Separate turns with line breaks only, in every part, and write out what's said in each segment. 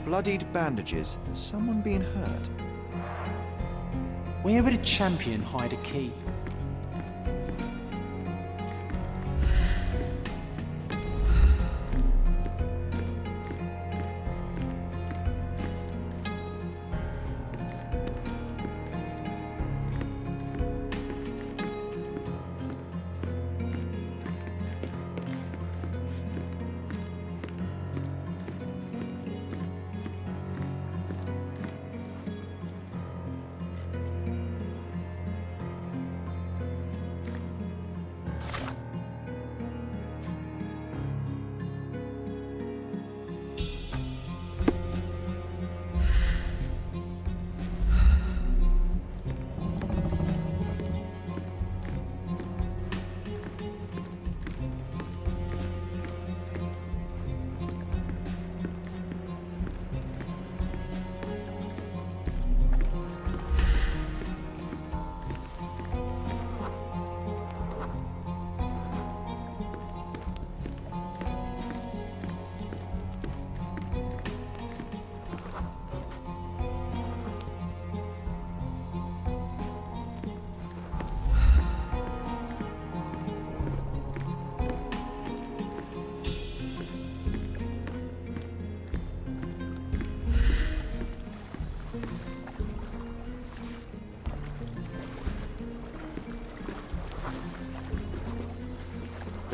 Bloodied bandages. Has someone been hurt?
Where would a champion hide a key?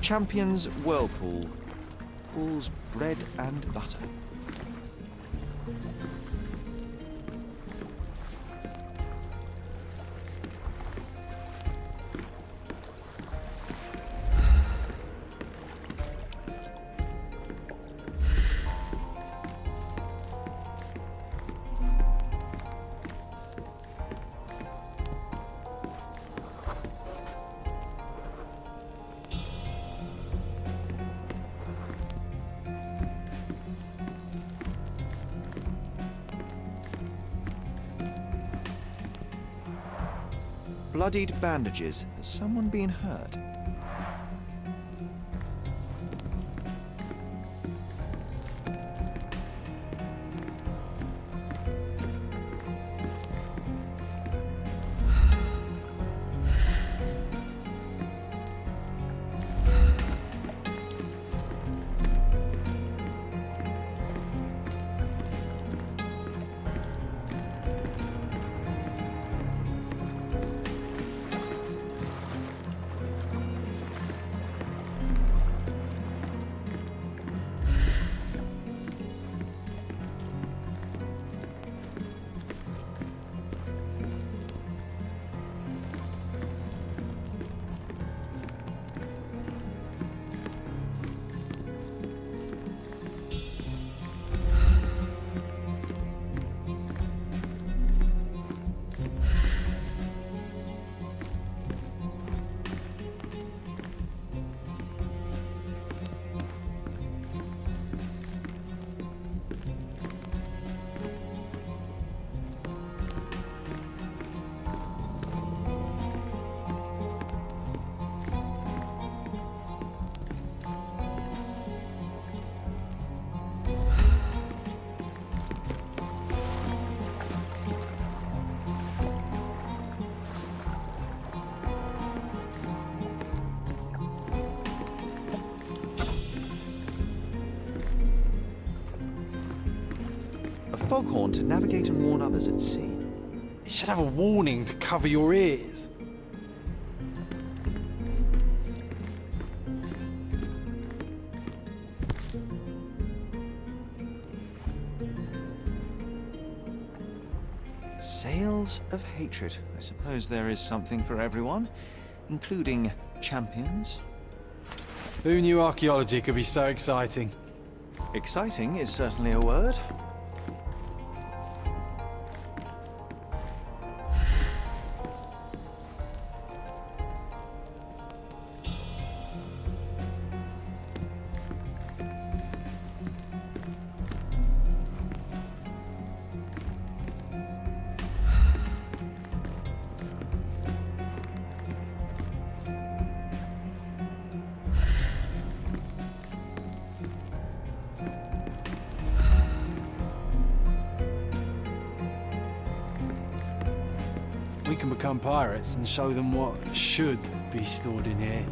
Champion's whirlpool. Pools bread and butter. Bloodied bandages. Has someone been hurt? Foghorn to navigate and warn others at sea.
It should have a warning to cover your ears.
Sail Tales of hatred. I suppose there is something for everyone, including champions.
Who knew archaeology could be so exciting?
Exciting is certainly a word.
We can become pirates and show them what should be stored in here.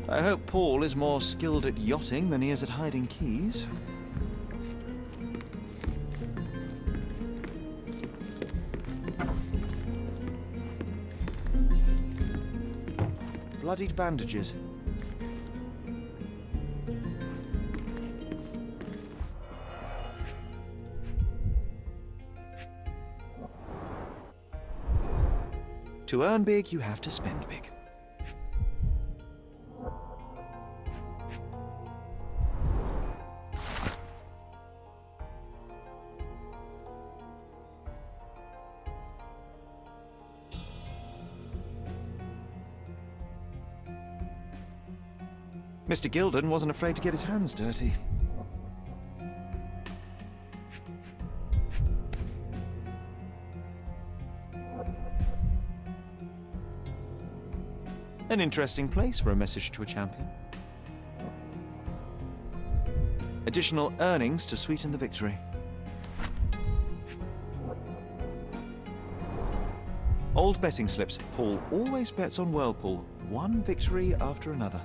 I hope Paul is more skilled at yachting than he is at hiding keys. Bloodied bandages. To earn big, you have to spend big. Mr. Gilden wasn't afraid to get his hands dirty. An interesting place for a message to a champion. Additional earnings to sweeten the victory. Old betting slips. Paul always bets on Whirlpool, one victory after another.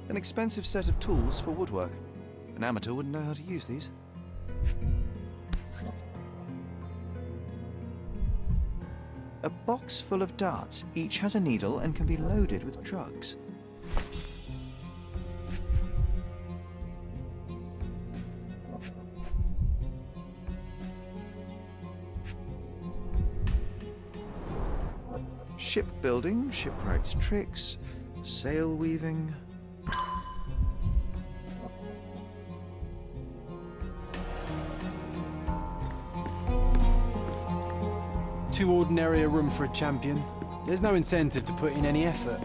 An expensive set of tools for woodwork. An amateur wouldn't know how to use these. A box full of darts. Each has a needle and can be loaded with drugs. Shipbuilding, shipwright's tricks, sail weaving. Too ordinary a room for a champion. There's no incentive to put in any effort.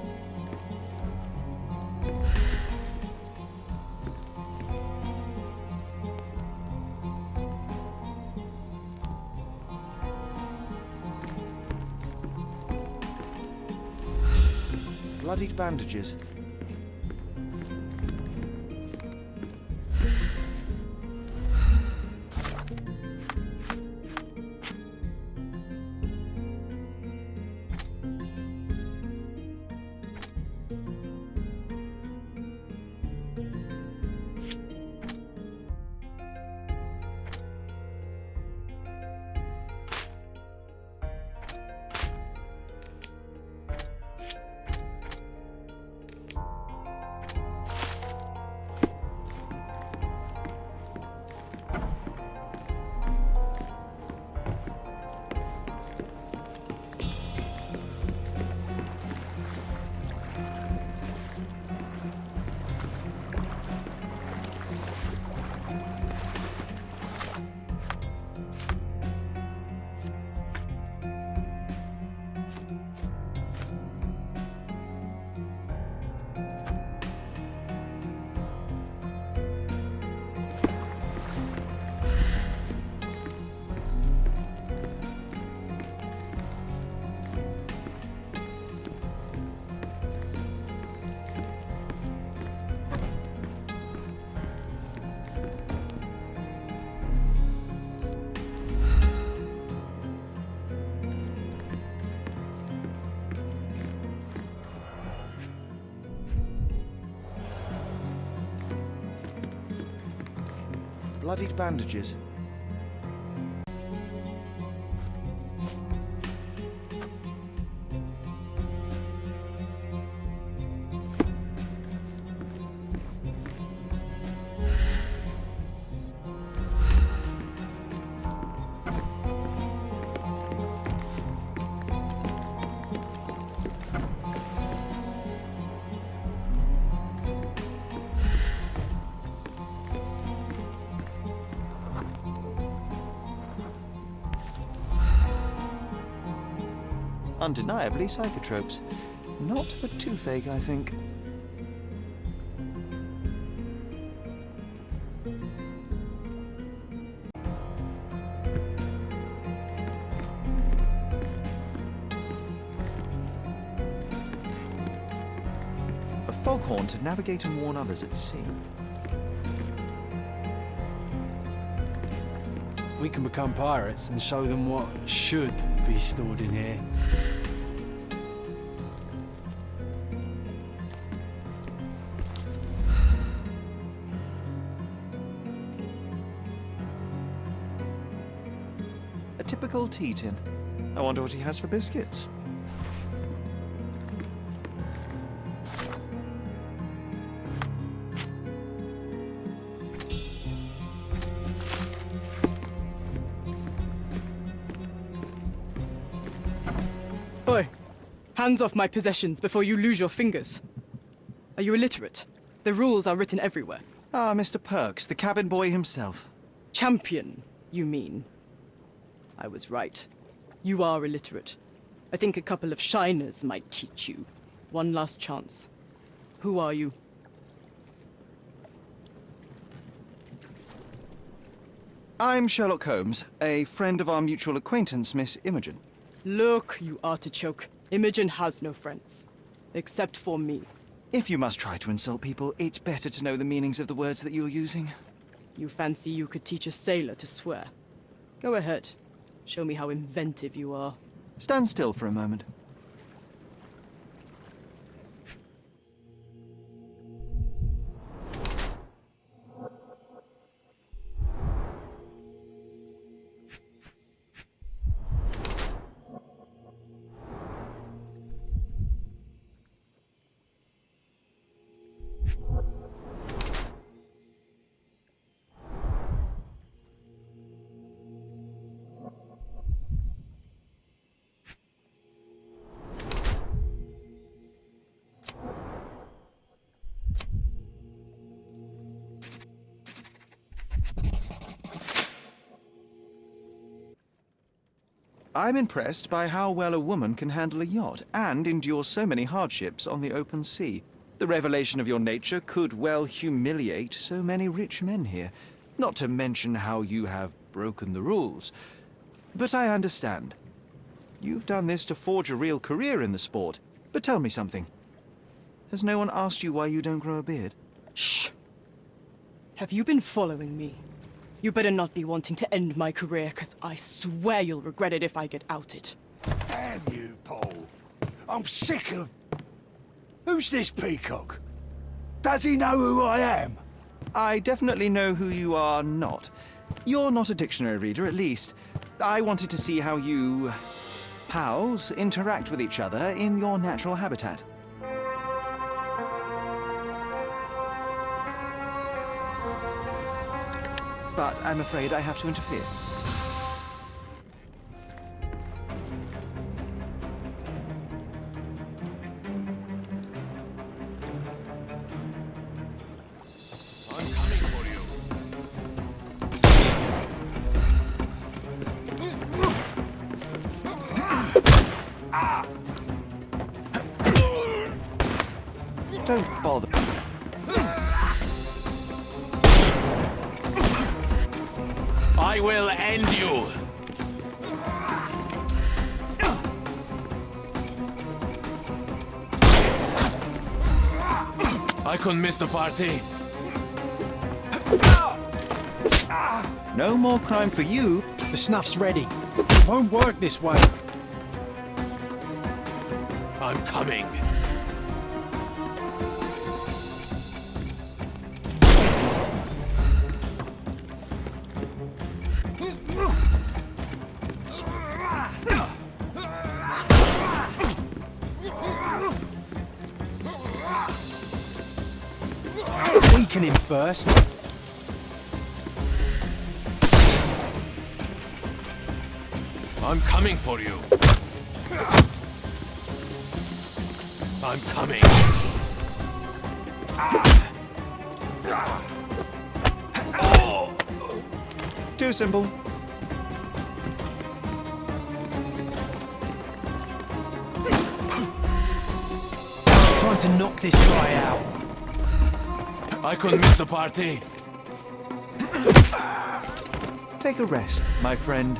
Bloodied bandages.
bloodied bandages. Undeniably psychotropes. Not for toothache, I think. A foghorn to navigate and warn others at sea.
We can become pirates and show them what should be stored in here.
A typical tea tin. I wonder what he has for biscuits.
Oi! Hands off my possessions before you lose your fingers. Are you illiterate? The rules are written everywhere.
Ah, Mr. Perks, the cabin boy himself.
Champion, you mean? I was right. You are illiterate. I think a couple of shiners might teach you. One last chance. Who are you?
I'm Sherlock Holmes, a friend of our mutual acquaintance, Miss Imogen.
Look, you artichoke. Imogen has no friends. Except for me.
If you must try to insult people, it's better to know the meanings of the words that you're using.
You fancy you could teach a sailor to swear? Go ahead. Show me how inventive you are.
Stand still for a moment. I'm impressed by how well a woman can handle a yacht and endure so many hardships on the open sea. The revelation of your nature could well humiliate so many rich men here, not to mention how you have broken the rules. But I understand. You've done this to forge a real career in the sport. But tell me something. Has no one asked you why you don't grow a beard?
Shh! Have you been following me? You better not be wanting to end my career, 'cause I swear you'll regret it if I get outed.
Damn you, Paul. I'm sick of... Who's this peacock? Does he know who I am?
I definitely know who you are not. You're not a dictionary reader, at least. I wanted to see how you... pals interact with each other in your natural habitat. But I'm afraid I have to interfere.
I'm coming for you.
Don't bother.
I will end you! I couldn't miss the party.
No more crime for you.
The snuff's ready. It won't work this way.
I'm coming.
Weaken him first.
I'm coming for you. I'm coming.
Too simple.
Time to knock this guy out.
I couldn't miss the party.
Take a rest, my friend.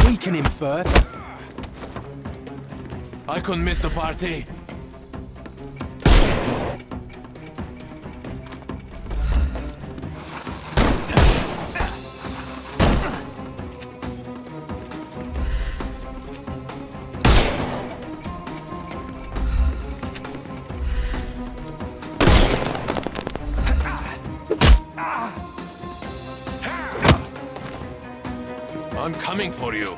Weaken him first.
I couldn't miss the party. I'm coming for you.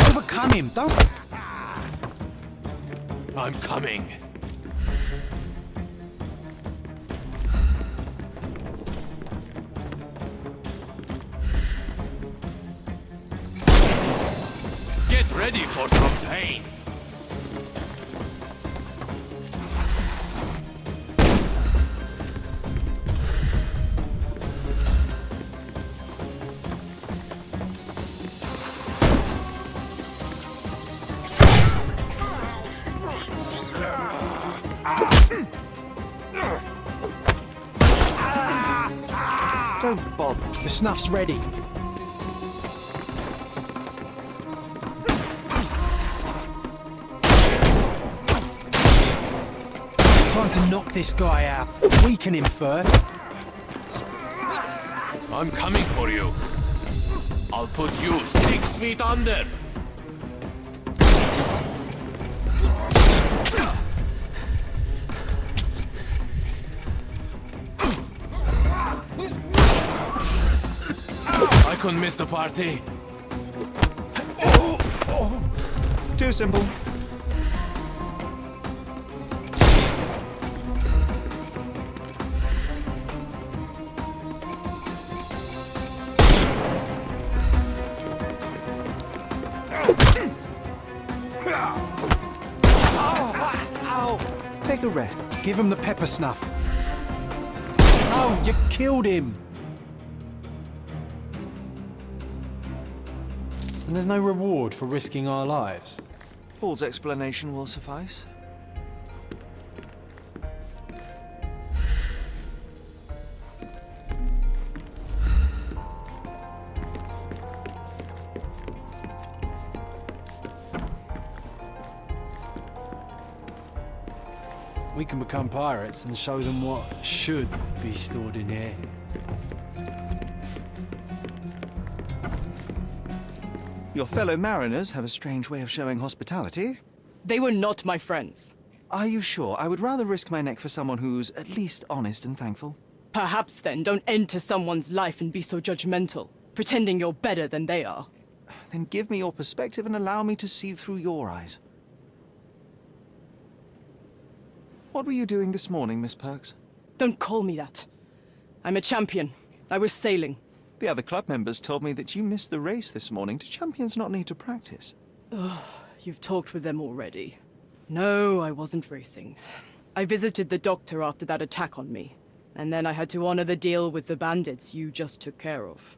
Overcome him, don't...
I'm coming. Get ready for some pain.
Don't bother.
The snuff's ready. Time to knock this guy out. Weaken him first.
I'm coming for you. I'll put you 6 feet under. I couldn't miss the party.
Too simple. Take a rest.
Give him the pepper snuff. No, you killed him. And there's no reward for risking our lives.
Paul's explanation will suffice.
We can become pirates and show them what should be stored in here.
Your fellow mariners have a strange way of showing hospitality.
They were not my friends.
Are you sure? I would rather risk my neck for someone who's at least honest and thankful.
Perhaps then don't enter someone's life and be so judgmental, pretending you're better than they are.
Then give me your perspective and allow me to see through your eyes. What were you doing this morning, Miss Perks?
Don't call me that. I'm a champion. I was sailing.
The other club members told me that you missed the race this morning. Do champions not need to practice?
You've talked with them already. No, I wasn't racing. I visited the doctor after that attack on me. And then I had to honor the deal with the bandits you just took care of.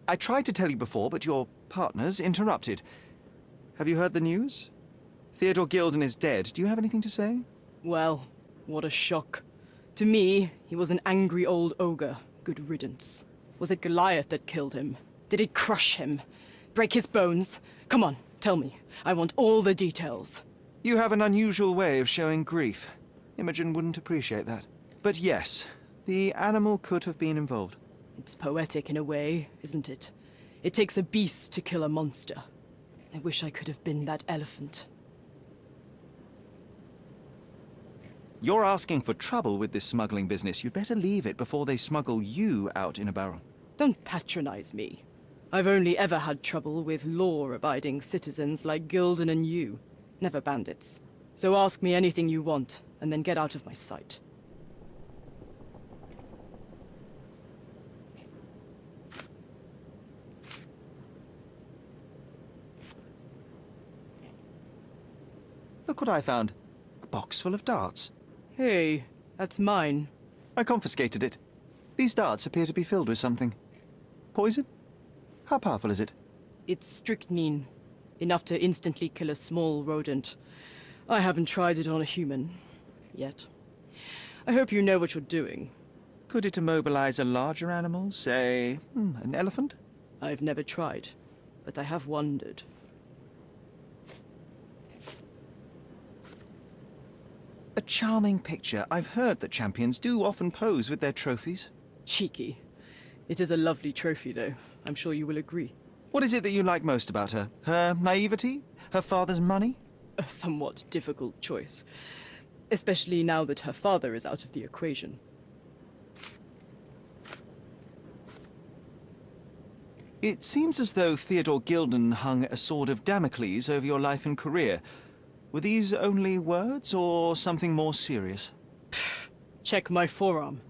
I tried to tell you before, but your partners interrupted. Have you heard the news? Theodore Gilden is dead. Do you have anything to say?
Well, what a shock. To me, he was an angry old ogre. Good riddance. Was it Goliath that killed him? Did it crush him? Break his bones? Come on, tell me. I want all the details.
You have an unusual way of showing grief. Imogen wouldn't appreciate that. But yes, the animal could have been involved.
It's poetic in a way, isn't it? It takes a beast to kill a monster. I wish I could have been that elephant.
You're asking for trouble with this smuggling business. You'd better leave it before they smuggle you out in a barrel.
Don't patronize me. I've only ever had trouble with law-abiding citizens like Gilden and you, never bandits. So ask me anything you want, and then get out of my sight.
Look what I found. A box full of darts.
Hey, that's mine.
I confiscated it. These darts appear to be filled with something. Poison? How powerful is it?
It's strychnine. Enough to instantly kill a small rodent. I haven't tried it on a human. Yet. I hope you know what you're doing.
Could it immobilize a larger animal, say, an elephant?
I've never tried, but I have wondered.
A charming picture. I've heard that champions do often pose with their trophies.
Cheeky. It is a lovely trophy, though. I'm sure you will agree.
What is it that you like most about her? Her naivety? Her father's money?
A somewhat difficult choice. Especially now that her father is out of the equation.
It seems as though Theodore Gilden hung a sword of Damocles over your life and career. Were these only words, or something more serious?
Check my forearm.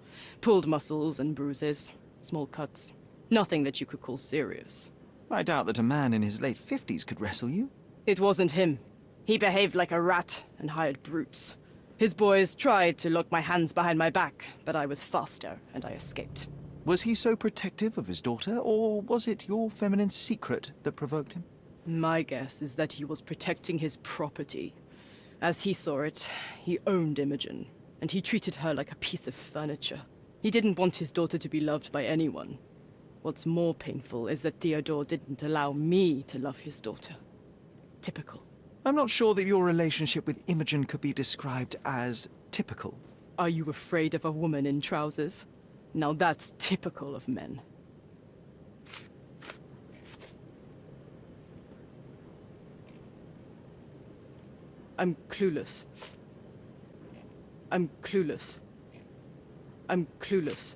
Pulled muscles and bruises. Small cuts. Nothing that you could call serious.
I doubt that a man in his late 50s could wrestle you.
It wasn't him. He behaved like a rat and hired brutes. His boys tried to lock my hands behind my back, but I was faster and I escaped.
Was he so protective of his daughter, or was it your feminine secret that provoked him?
My guess is that he was protecting his property. As he saw it, he owned Imogen, and he treated her like a piece of furniture. He didn't want his daughter to be loved by anyone. What's more painful is that Theodore didn't allow me to love his daughter. Typical.
I'm not sure that your relationship with Imogen could be described as typical.
Are you afraid of a woman in trousers? Now that's typical of men. I'm clueless. I'm clueless. I'm clueless.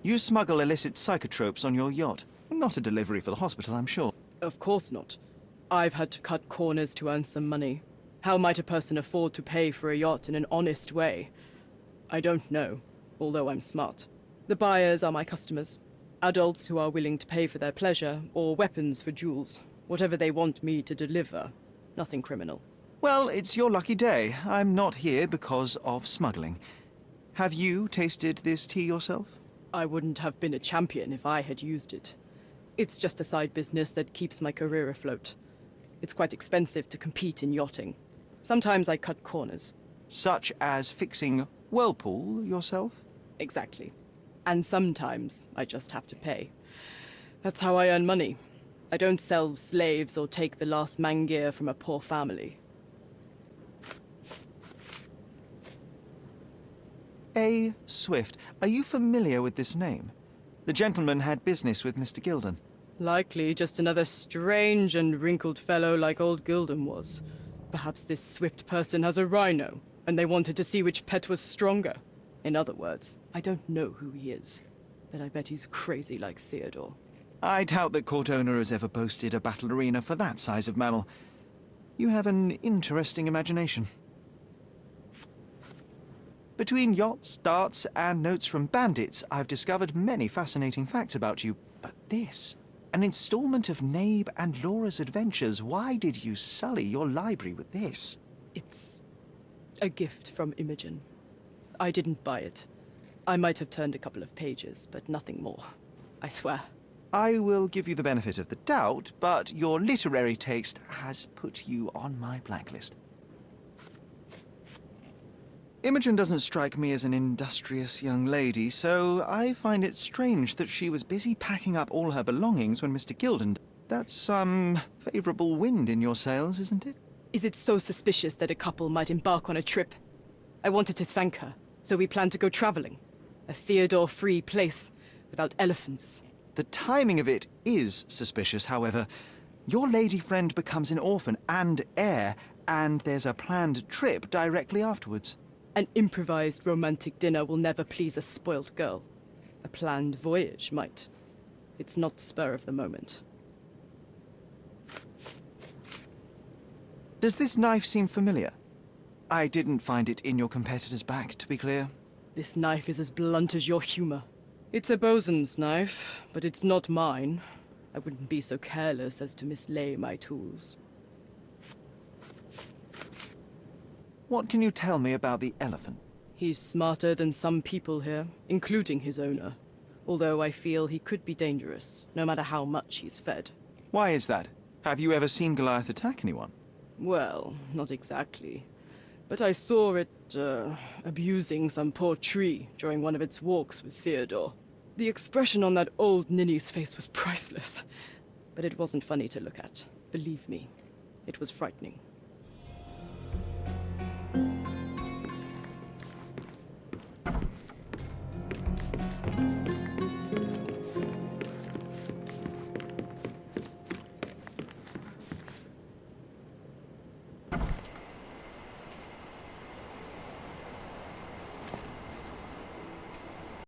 You smuggle illicit psychotropes on your yacht. Not a delivery for the hospital, I'm sure.
Of course not. I've had to cut corners to earn some money. How might a person afford to pay for a yacht in an honest way? I don't know, although I'm smart. The buyers are my customers. Adults who are willing to pay for their pleasure, or weapons for jewels. Whatever they want me to deliver. Nothing criminal.
Well, it's your lucky day. I'm not here because of smuggling. Have you tasted this tea yourself?
I wouldn't have been a champion if I had used it. It's just a side business that keeps my career afloat. It's quite expensive to compete in yachting. Sometimes I cut corners.
Such as fixing whirlpool yourself?
Exactly. And sometimes I just have to pay. That's how I earn money. I don't sell slaves or take the last mangear from a poor family.
A. Swift. Are you familiar with this name? The gentleman had business with Mr. Gilden.
Likely just another strange and wrinkled fellow like old Gilden was. Perhaps this Swift person has a rhino, and they wanted to see which pet was stronger. In other words, I don't know who he is, but I bet he's crazy like Theodore.
I doubt that court owner has ever boasted a battle arena for that size of mammal. You have an interesting imagination. Between yachts, darts, and notes from bandits, I've discovered many fascinating facts about you. But this, an installment of Nabe and Laura's adventures. Why did you sully your library with this?
It's a gift from Imogen. I didn't buy it. I might have turned a couple of pages, but nothing more. I swear.
I will give you the benefit of the doubt, but your literary taste has put you on my blacklist. Imogen doesn't strike me as an industrious young lady, so I find it strange that she was busy packing up all her belongings when Mr. Gilden... That's some favorable wind in your sails, isn't it?
Is it so suspicious that a couple might embark on a trip? I wanted to thank her, so we planned to go traveling. A Theodore-free place without elephants.
The timing of it is suspicious, however. Your lady friend becomes an orphan and heir, and there's a planned trip directly afterwards.
An improvised romantic dinner will never please a spoilt girl. A planned voyage might. It's not spur of the moment.
Does this knife seem familiar? I didn't find it in your competitor's back, to be clear.
This knife is as blunt as your humor. It's a bosun's knife, but it's not mine. I wouldn't be so careless as to mislay my tools.
What can you tell me about the elephant?
He's smarter than some people here, including his owner. Although I feel he could be dangerous, no matter how much he's fed.
Why is that? Have you ever seen Goliath attack anyone?
Well, not exactly. But I saw it, abusing some poor tree during one of its walks with Theodore. The expression on that old ninny's face was priceless. But it wasn't funny to look at. Believe me, it was frightening.